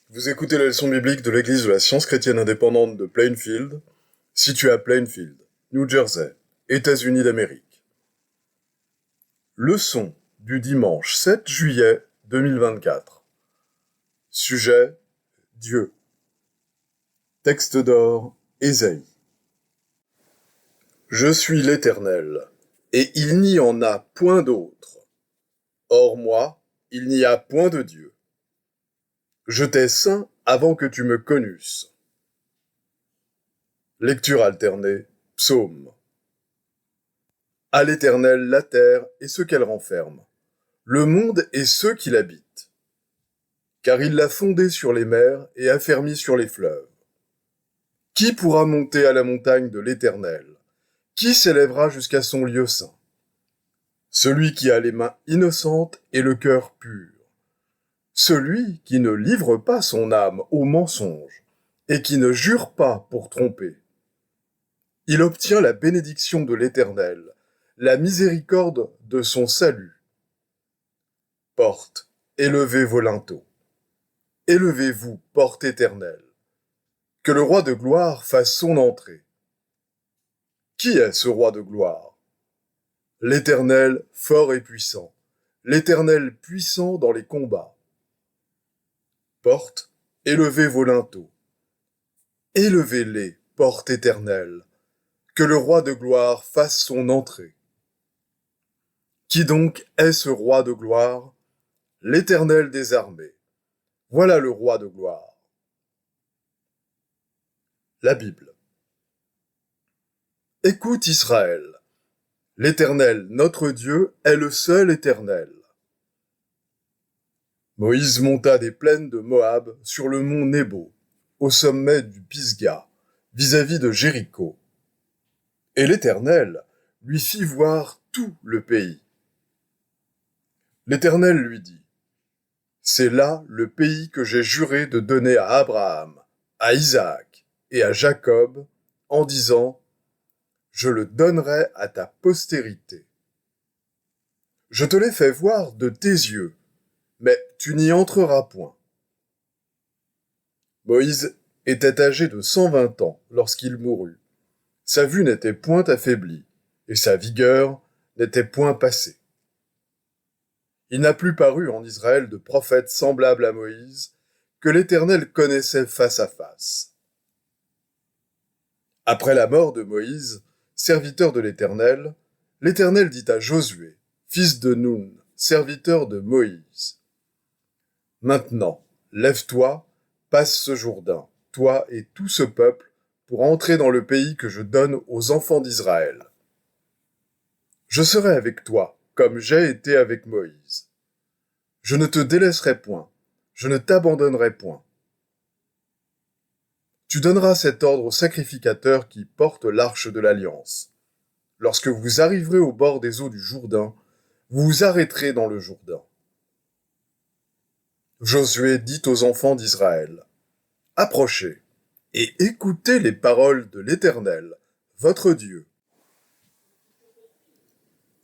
Vous écoutez la leçon biblique de l'Église de la Science chrétienne indépendante de Plainfield, située à Plainfield, New Jersey, États-Unis d'Amérique. Leçon du dimanche 7 juillet 2024. Sujet: Dieu. Texte d'or, Ésaïe. Je suis l'Éternel, et il n'y en a point d'autre. Hors moi, il n'y a point de Dieu. Je t'ai saint avant que tu me connusses. Lecture alternée, Psaume. À l'Éternel la terre et ce qu'elle renferme, le monde et ceux qui l'habitent. Car il l'a fondée sur les mers et affermi sur les fleuves. Qui pourra monter à la montagne de l'Éternel? Qui s'élèvera jusqu'à son lieu saint? Celui qui a les mains innocentes et le cœur pur. Celui qui ne livre pas son âme au mensonge et qui ne jure pas pour tromper. Il obtient la bénédiction de l'Éternel, la miséricorde de son salut. Porte, élevez vos linteaux. Élevez-vous, porte éternelle. Que le roi de gloire fasse son entrée. Qui est ce roi de gloire? L'Éternel fort et puissant, l'Éternel puissant dans les combats. Porte, élevez vos linteaux. Élevez-les, porte éternelle. Que le roi de gloire fasse son entrée. Qui donc est ce roi de gloire? L'Éternel des armées. Voilà le roi de gloire. La Bible. Écoute Israël. L'Éternel, notre Dieu, est le seul Éternel. Moïse monta des plaines de Moab sur le mont Nebo, au sommet du Pisga, vis-à-vis de Jéricho. Et l'Éternel lui fit voir tout le pays. L'Éternel lui dit: C'est là le pays que j'ai juré de donner à Abraham, à Isaac et à Jacob, en disant: Je le donnerai à ta postérité. Je te l'ai fait voir de tes yeux, mais tu n'y entreras point. Moïse était âgé de 120 ans lorsqu'il mourut. Sa vue n'était point affaiblie, et sa vigueur n'était point passée. Il n'a plus paru en Israël de prophète semblable à Moïse, que l'Éternel connaissait face à face. Après la mort de Moïse, serviteur de l'Éternel dit à Josué, fils de Nun, serviteur de Moïse: Maintenant, lève-toi, passe ce Jourdain, toi et tout ce peuple, pour entrer dans le pays que je donne aux enfants d'Israël. Je serai avec toi, comme j'ai été avec Moïse. Je ne te délaisserai point, je ne t'abandonnerai point. Tu donneras cet ordre aux sacrificateurs qui portent l'arche de l'Alliance. Lorsque vous arriverez au bord des eaux du Jourdain, vous vous arrêterez dans le Jourdain. Josué dit aux enfants d'Israël: Approchez et écoutez les paroles de l'Éternel, votre Dieu.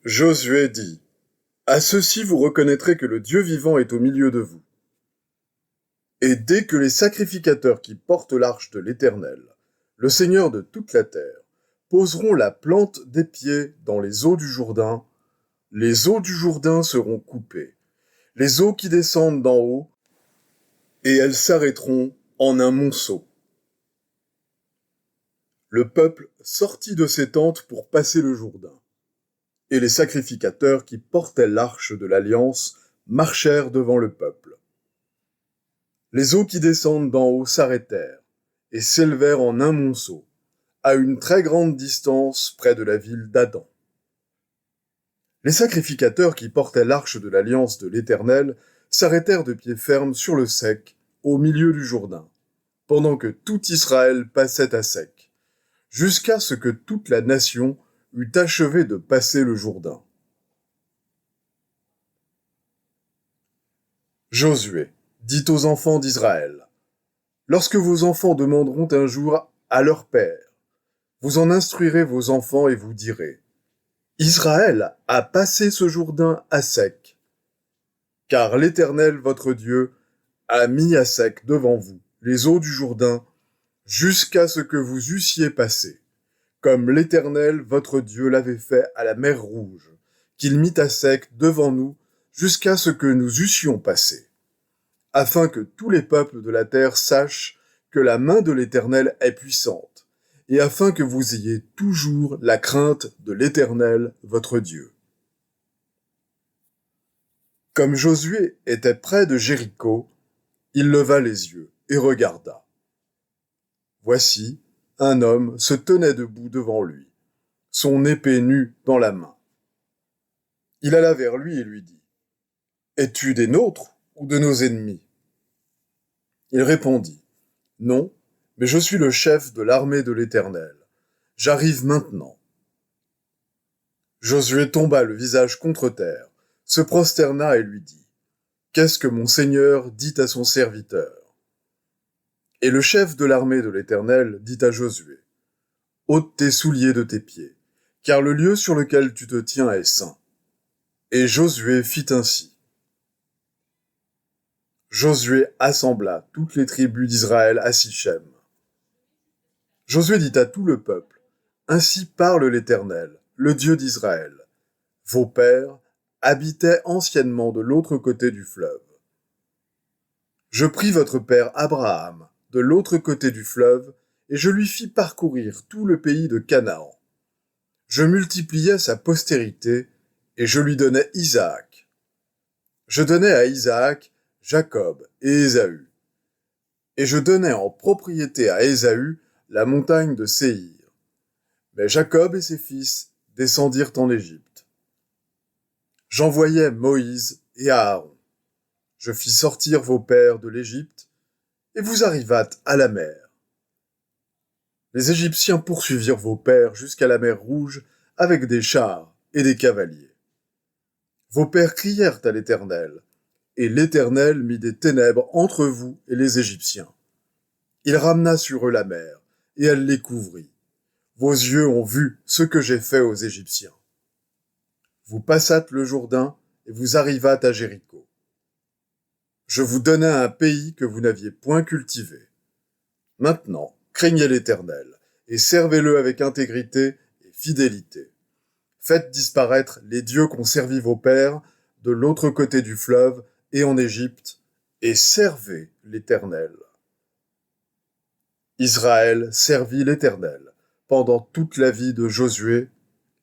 Josué dit: À ceci vous reconnaîtrez que le Dieu vivant est au milieu de vous. Et dès que les sacrificateurs qui portent l'arche de l'Éternel, le Seigneur de toute la terre, poseront la plante des pieds dans les eaux du Jourdain, les eaux du Jourdain seront coupées, les eaux qui descendent d'en haut, et elles s'arrêteront en un monceau. Le peuple sortit de ses tentes pour passer le Jourdain, et les sacrificateurs qui portaient l'arche de l'Alliance marchèrent devant le peuple. Les eaux qui descendent d'en haut s'arrêtèrent, et s'élevèrent en un monceau, à une très grande distance près de la ville d'Adam. Les sacrificateurs qui portaient l'arche de l'Alliance de l'Éternel s'arrêtèrent de pied ferme sur le sec, au milieu du Jourdain, pendant que tout Israël passait à sec, jusqu'à ce que toute la nation eût achevé de passer le Jourdain. Josué dit aux enfants d'Israël: Lorsque vos enfants demanderont un jour à leur père, vous en instruirez vos enfants et vous direz: Israël a passé ce Jourdain à sec, car l'Éternel votre Dieu a mis à sec devant vous les eaux du Jourdain jusqu'à ce que vous eussiez passé, comme l'Éternel votre Dieu l'avait fait à la mer Rouge, qu'il mit à sec devant nous jusqu'à ce que nous eussions passé, afin que tous les peuples de la terre sachent que la main de l'Éternel est puissante, et afin que vous ayez toujours la crainte de l'Éternel votre Dieu. Comme Josué était près de Jéricho, il leva les yeux et regarda. Voici, un homme se tenait debout devant lui, son épée nue dans la main. Il alla vers lui et lui dit, « Es-tu des nôtres ou de nos ennemis ?» Il répondit, « Non, mais je suis le chef de l'armée de l'Éternel. J'arrive maintenant. » Josué tomba le visage contre terre, se prosterna et lui dit, « Qu'est-ce que mon Seigneur dit à son serviteur ?» Et le chef de l'armée de l'Éternel dit à Josué, « Ôte tes souliers de tes pieds, car le lieu sur lequel tu te tiens est saint. » Et Josué fit ainsi. Josué assembla toutes les tribus d'Israël à Sichem. Josué dit à tout le peuple, « Ainsi parle l'Éternel, le Dieu d'Israël. Vos pères habitaient anciennement de l'autre côté du fleuve. Je pris votre père Abraham de l'autre côté du fleuve, et je lui fis parcourir tout le pays de Canaan. Je multipliai sa postérité, et je lui donnai Isaac. Je donnai à Isaac Jacob et Ésaü. Et je donnai en propriété à Ésaü la montagne de Séhir. Mais Jacob et ses fils descendirent en Égypte. J'envoyai Moïse et Aaron. Je fis sortir vos pères de l'Égypte, et vous arrivâtes à la mer. Les Égyptiens poursuivirent vos pères jusqu'à la mer Rouge avec des chars et des cavaliers. Vos pères crièrent à l'Éternel, et l'Éternel mit des ténèbres entre vous et les Égyptiens. Il ramena sur eux la mer, et elle les couvrit. Vos yeux ont vu ce que j'ai fait aux Égyptiens. Vous passâtes le Jourdain, et vous arrivâtes à Jéricho. Je vous donnai un pays que vous n'aviez point cultivé. Maintenant, craignez l'Éternel, et servez-le avec intégrité et fidélité. Faites disparaître les dieux qu'ont servis vos pères de l'autre côté du fleuve et en Égypte, et servez l'Éternel. Israël servit l'Éternel pendant toute la vie de Josué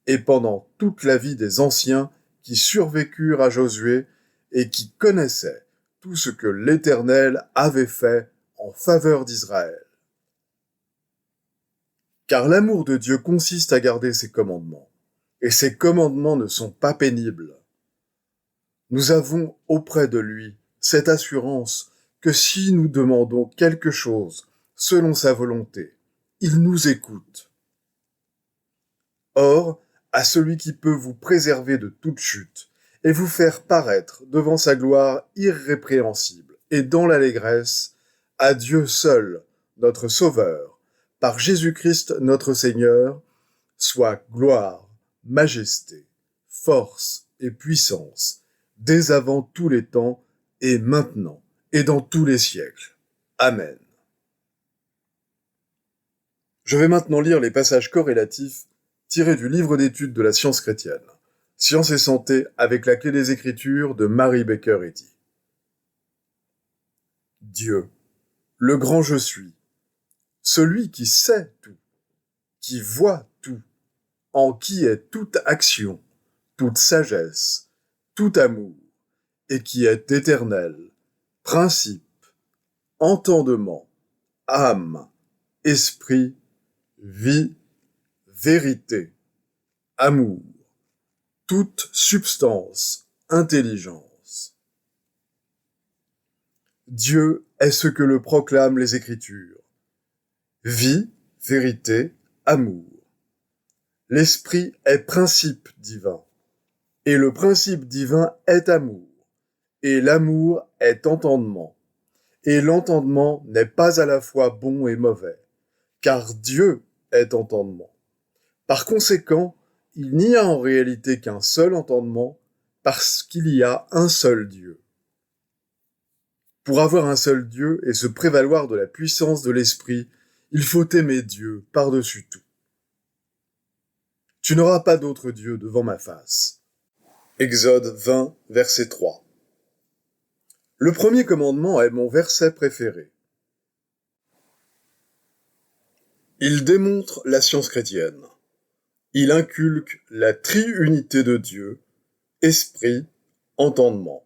et pendant toute la vie des anciens qui survécurent à Josué et qui connaissaient tout ce que l'Éternel avait fait en faveur d'Israël. Car l'amour de Dieu consiste à garder ses commandements, et ses commandements ne sont pas pénibles. Nous avons auprès de lui cette assurance que si nous demandons quelque chose selon sa volonté, il nous écoute. Or, à celui qui peut vous préserver de toute chute et vous faire paraître devant sa gloire irrépréhensible et dans l'allégresse, à Dieu seul, notre Sauveur, par Jésus-Christ notre Seigneur, soit gloire, majesté, force et puissance, dès avant tous les temps, et maintenant, et dans tous les siècles. Amen. Je vais maintenant lire les passages corrélatifs tirés du livre d'études de la science chrétienne, Science et santé avec la clé des Écritures de Mary Baker Eddy. Dieu, le grand je suis, celui qui sait tout, qui voit tout, en qui est toute action, toute sagesse, tout amour, et qui est éternel, principe, entendement, âme, esprit, vie, vérité, amour, toute substance, intelligence. Dieu est ce que le proclament les Écritures. Vie, vérité, amour. L'esprit est principe divin, et le principe divin est amour, et l'amour est entendement, et l'entendement n'est pas à la fois bon et mauvais, car Dieu est entendement. Par conséquent, il n'y a en réalité qu'un seul entendement, parce qu'il y a un seul Dieu. Pour avoir un seul Dieu et se prévaloir de la puissance de l'Esprit, il faut aimer Dieu par-dessus tout. Tu n'auras pas d'autre Dieu devant ma face. Exode 20, verset 3. Le premier commandement est mon verset préféré. Il démontre la science chrétienne. Il inculque la triunité de Dieu, esprit, entendement.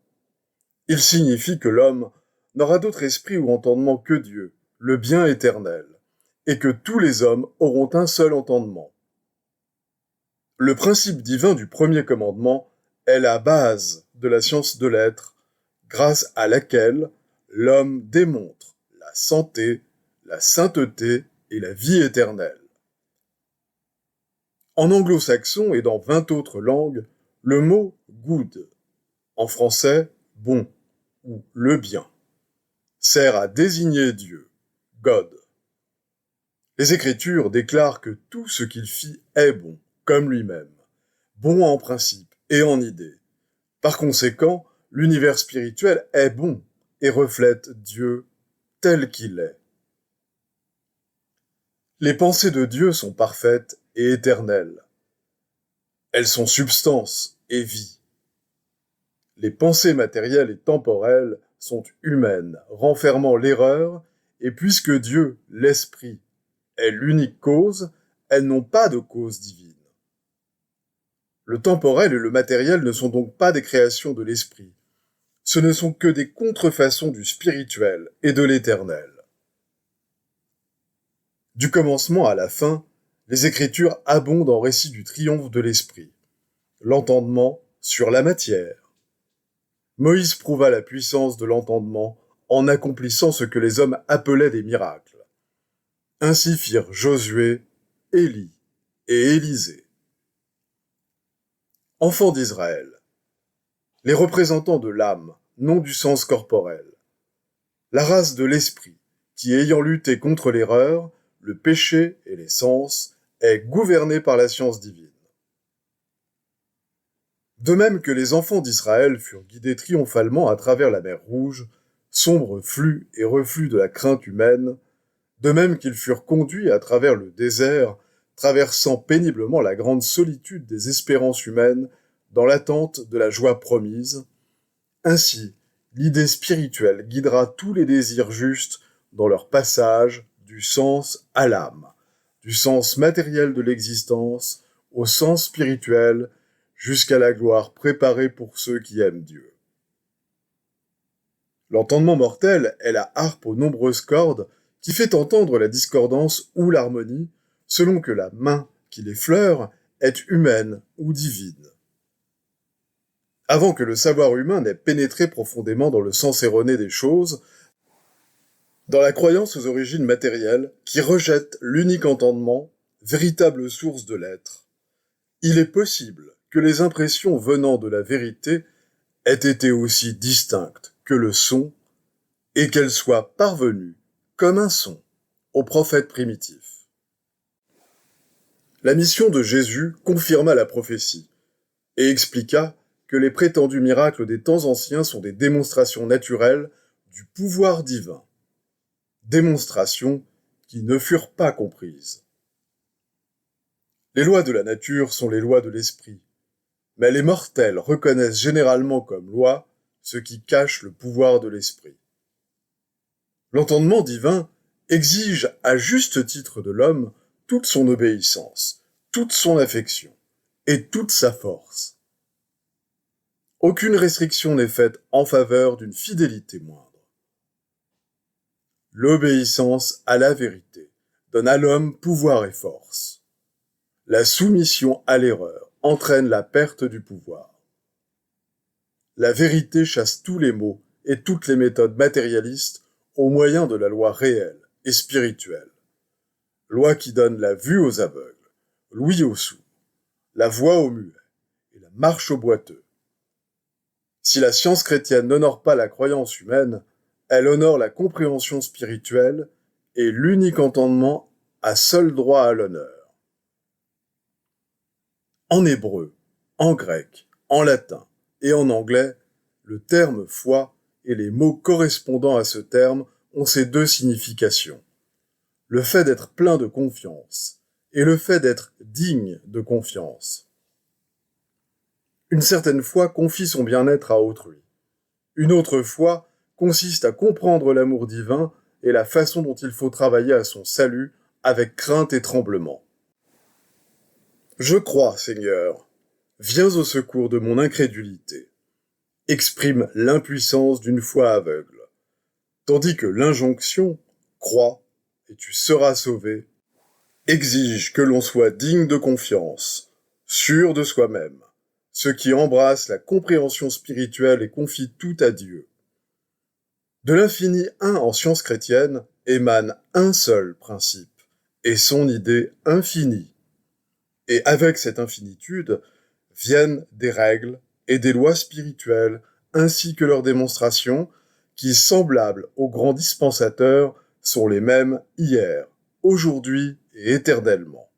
Il signifie que l'homme n'aura d'autre esprit ou entendement que Dieu, le bien éternel, et que tous les hommes auront un seul entendement. Le principe divin du premier commandement est la base de la science de l'être, grâce à laquelle l'homme démontre la santé, la sainteté et la vie éternelle. En anglo-saxon et dans 20 autres langues, le mot « good », en français « bon » ou « le bien », sert à désigner Dieu, God. Les Écritures déclarent que tout ce qu'il fit est bon, comme lui-même, bon en principe et en idée. Par conséquent, l'univers spirituel est bon et reflète Dieu tel qu'il est. Les pensées de Dieu sont parfaites et éternelles. Elles sont substance et vie. Les pensées matérielles et temporelles sont humaines, renfermant l'erreur, et puisque Dieu, l'Esprit, est l'unique cause, elles n'ont pas de cause divine. Le temporel et le matériel ne sont donc pas des créations de l'Esprit. Ce ne sont que des contrefaçons du spirituel et de l'éternel. Du commencement à la fin, les Écritures abondent en récits du triomphe de l'Esprit, l'entendement sur la matière. Moïse prouva la puissance de l'entendement en accomplissant ce que les hommes appelaient des miracles. Ainsi firent Josué, Élie et Élisée. Enfants d'Israël, les représentants de l'âme, non du sens corporel, la race de l'esprit, qui ayant lutté contre l'erreur, le péché et les sens, est gouvernée par la science divine. De même que les enfants d'Israël furent guidés triomphalement à travers la mer Rouge, sombre flux et reflux de la crainte humaine, de même qu'ils furent conduits à travers le désert, traversant péniblement la grande solitude des espérances humaines dans l'attente de la joie promise, ainsi l'idée spirituelle guidera tous les désirs justes dans leur passage du sens à l'âme, du sens matériel de l'existence au sens spirituel, jusqu'à la gloire préparée pour ceux qui aiment Dieu. L'entendement mortel est la harpe aux nombreuses cordes qui fait entendre la discordance ou l'harmonie, selon que la main qui l'effleure est humaine ou divine. Avant que le savoir humain n'ait pénétré profondément dans le sens erroné des choses, dans la croyance aux origines matérielles qui rejette l'unique entendement, véritable source de l'être, il est possible que les impressions venant de la vérité aient été aussi distinctes que le son et qu'elles soient parvenues, comme un son, aux prophètes primitifs. La mission de Jésus confirma la prophétie et expliqua que les prétendus miracles des temps anciens sont des démonstrations naturelles du pouvoir divin. Démonstrations qui ne furent pas comprises. Les lois de la nature sont les lois de l'esprit, mais les mortels reconnaissent généralement comme loi ce qui cache le pouvoir de l'esprit. L'entendement divin exige à juste titre de l'homme toute son obéissance, toute son affection et toute sa force. Aucune restriction n'est faite en faveur d'une fidélité moindre. L'obéissance à la vérité donne à l'homme pouvoir et force. La soumission à l'erreur entraîne la perte du pouvoir. La vérité chasse tous les maux et toutes les méthodes matérialistes au moyen de la loi réelle et spirituelle. Loi qui donne la vue aux aveugles, l'ouïe aux sourds, la voix aux muets et la marche aux boiteux. Si la science chrétienne n'honore pas la croyance humaine, elle honore la compréhension spirituelle et l'unique entendement a seul droit à l'honneur. En hébreu, en grec, en latin et en anglais, le terme foi et les mots correspondant à ce terme ont ces deux significations. Le fait d'être plein de confiance et le fait d'être digne de confiance. Une certaine foi confie son bien-être à autrui. Une autre foi consiste à comprendre l'amour divin et la façon dont il faut travailler à son salut avec crainte et tremblement. Je crois, Seigneur, viens au secours de mon incrédulité. Exprime l'impuissance d'une foi aveugle, tandis que l'injonction, crois, et tu seras sauvé, exige que l'on soit digne de confiance, sûr de soi-même, ce qui embrasse la compréhension spirituelle et confie tout à Dieu. De l'infini un en science chrétienne émane un seul principe, et son idée infinie. Et avec cette infinitude viennent des règles et des lois spirituelles, ainsi que leurs démonstrations, qui, semblables aux grands dispensateurs, sont les mêmes hier, aujourd'hui et éternellement.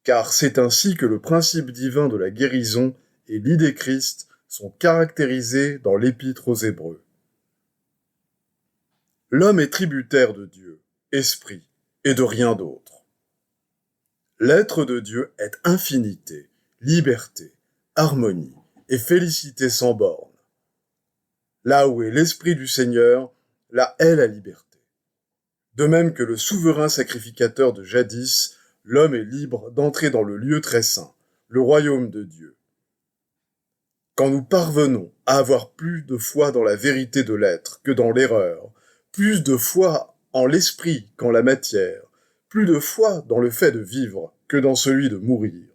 Car c'est ainsi que le principe divin de la guérison et l'idée Christ sont caractérisés dans l'Épître aux Hébreux. L'homme est tributaire de Dieu, esprit, et de rien d'autre. L'être de Dieu est infinité, liberté, harmonie et félicité sans borne. Là où est l'Esprit du Seigneur, là est la liberté. De même que le souverain sacrificateur de jadis, l'homme est libre d'entrer dans le lieu très saint, le royaume de Dieu. Quand nous parvenons à avoir plus de foi dans la vérité de l'être que dans l'erreur, plus de foi en l'esprit qu'en la matière, plus de foi dans le fait de vivre que dans celui de mourir,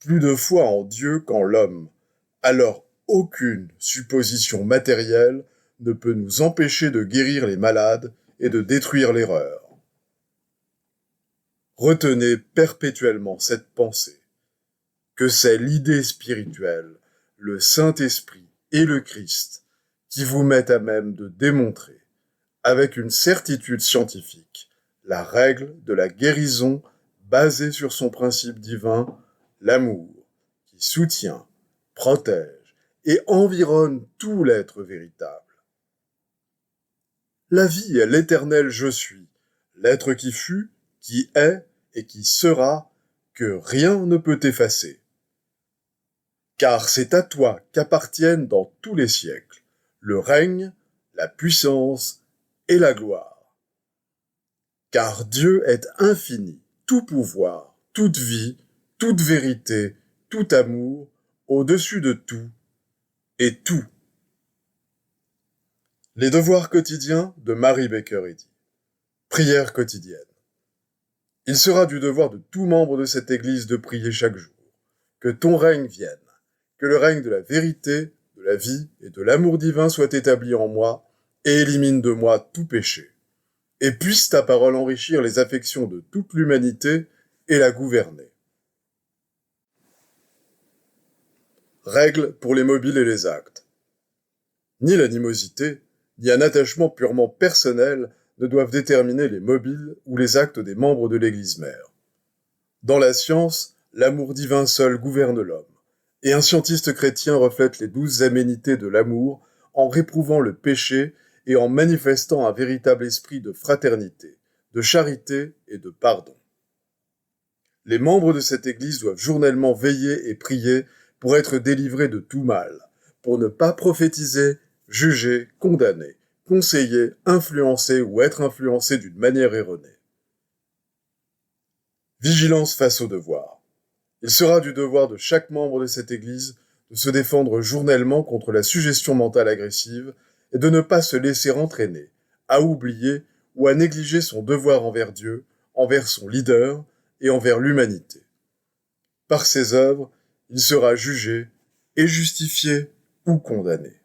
plus de foi en Dieu qu'en l'homme, alors aucune supposition matérielle ne peut nous empêcher de guérir les malades et de détruire l'erreur. Retenez perpétuellement cette pensée, que c'est l'idée spirituelle, le Saint-Esprit et le Christ qui vous mettent à même de démontrer, avec une certitude scientifique, la règle de la guérison basée sur son principe divin, l'amour, qui soutient, protège et environne tout l'être véritable. La vie est l'éternel je suis, l'être qui fut, qui est et qui sera, que rien ne peut effacer. Car c'est à toi qu'appartiennent dans tous les siècles le règne, la puissance et la gloire. Car Dieu est infini, tout pouvoir, toute vie, toute vérité, tout amour, au-dessus de tout, et tout. Les devoirs quotidiens de Mary Baker Eddy. Prière quotidienne. Il sera du devoir de tout membre de cette Église de prier chaque jour. Que ton règne vienne, que le règne de la vérité, de la vie et de l'amour divin soit établi en moi et élimine de moi tout péché. Et puisse ta parole enrichir les affections de toute l'humanité et la gouverner. Règles pour les mobiles et les actes. Ni l'animosité, ni un attachement purement personnel ne doivent déterminer les mobiles ou les actes des membres de l'Église mère. Dans la science, l'amour divin seul gouverne l'homme, et un scientiste chrétien reflète les 12 aménités de l'amour en réprouvant le péché et en manifestant un véritable esprit de fraternité, de charité et de pardon. Les membres de cette Église doivent journellement veiller et prier pour être délivrés de tout mal, pour ne pas prophétiser, juger, condamner, conseiller, influencer ou être influencé d'une manière erronée. Vigilance face au devoir. Il sera du devoir de chaque membre de cette Église de se défendre journellement contre la suggestion mentale agressive et de ne pas se laisser entraîner, à oublier ou à négliger son devoir envers Dieu, envers son leader et envers l'humanité. Par ses œuvres, il sera jugé et justifié ou condamné.